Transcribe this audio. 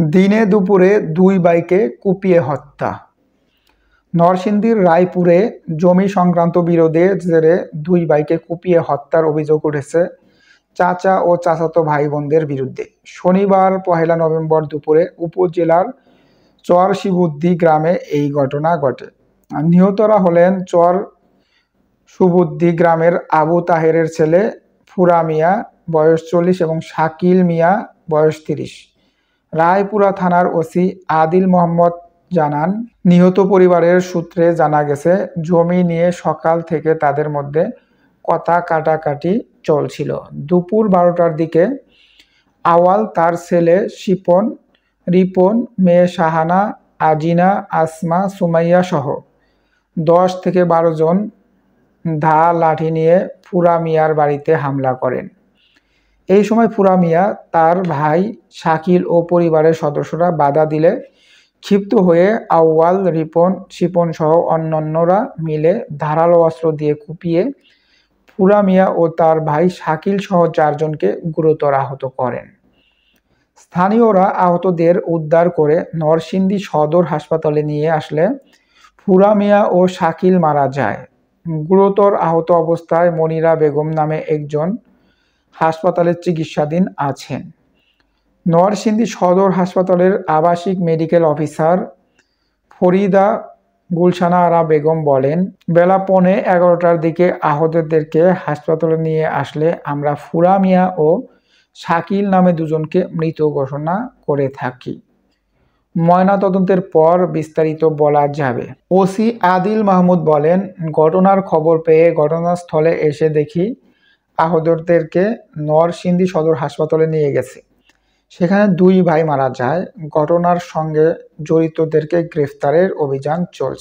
দিনে দুপুরে দুই ভাইকে কুপিয়ে হত্যা। নরসিংদীর রায়পুরে জমি সংক্রান্ত বিরোধের জেরে দুই ভাইকে কুপিয়ে হত্যার অভিযোগ উঠেছে চাচা ও চাচাতো ভাই বোনদের বিরুদ্ধে। শনিবার ১ নভেম্বর দুপুরে উপজেলার চর শিবুদ্দি গ্রামে এই ঘটনা ঘটে। নিহতরা হলেন চর সুবুদ্দি গ্রামের আবু তাহেরের ছেলে ফুরা মিয়া বয়স ৪০ এবং শাকিল মিয়া বয়স ৩০। রায়পুরা থানার ওসি আদিল মোহাম্মদ জানান, নিহত পরিবারের সূত্রে জানা গেছে জমি নিয়ে সকাল থেকে তাদের মধ্যে কথা কাটাকাটি চলছিল। দুপুর ১২টার দিকে আওয়াল তার ছেলে শিপন, রিপন, মেয়ে শাহানা, আজিনা, আসমা, সুমাইয়া সহ ১০ থেকে ১২ জন দা লাঠি নিয়ে ফুরা মিয়ার বাড়িতে হামলা করেন। এই সময় ফুরা মিয়া, তার ভাই শাকিল ও পরিবারের সদস্যরা বাধা দিলে ক্ষিপ্ত হয়ে আউয়াল, রিপন, শিপন সহ অন্যান্যরা মিলে ধারালো অস্ত্র দিয়ে কুপিয়ে ফুরা মিয়া ও তার ভাই শাকিল সহ ৪ জনকে গুরুতর আহত করেন। স্থানীয়রা আহতদের উদ্ধার করে নরসিংদী সদর হাসপাতালে নিয়ে আসলে ফুরা মিয়া ও শাকিল মারা যায়। গুরুতর আহত অবস্থায় মনিরা বেগম নামে একজন হাসপাতালে চিকিৎসাধীন আছেন। নরসিংদী সদর হাসপাতালের আবাসিক মেডিকেল অফিসার ফরিদা গুলশানা আরা বেগম বলেন, বেলা ১১:১৫টার দিকে আহতদেরকে হাসপাতালে নিয়ে আসলে আমরা ফুরা মিয়া ও শাকিল নামে ২ জনকে মৃত ঘোষণা করে থাকি। ময়নাতদন্তের পর বিস্তারিত বলা যাবে। ওসি আদিল মাহমুদ বলেন, ঘটনার খবর পেয়ে ঘটনাস্থলে এসে দেখি আহতদেরকে নরসিংদী সদর হাসপাতালে নিয়ে গেছে। সেখানে ২ ভাই মারা যায়। ঘটনার সঙ্গে জড়িতদেরকে গ্রেফতারের অভিযান চলছে।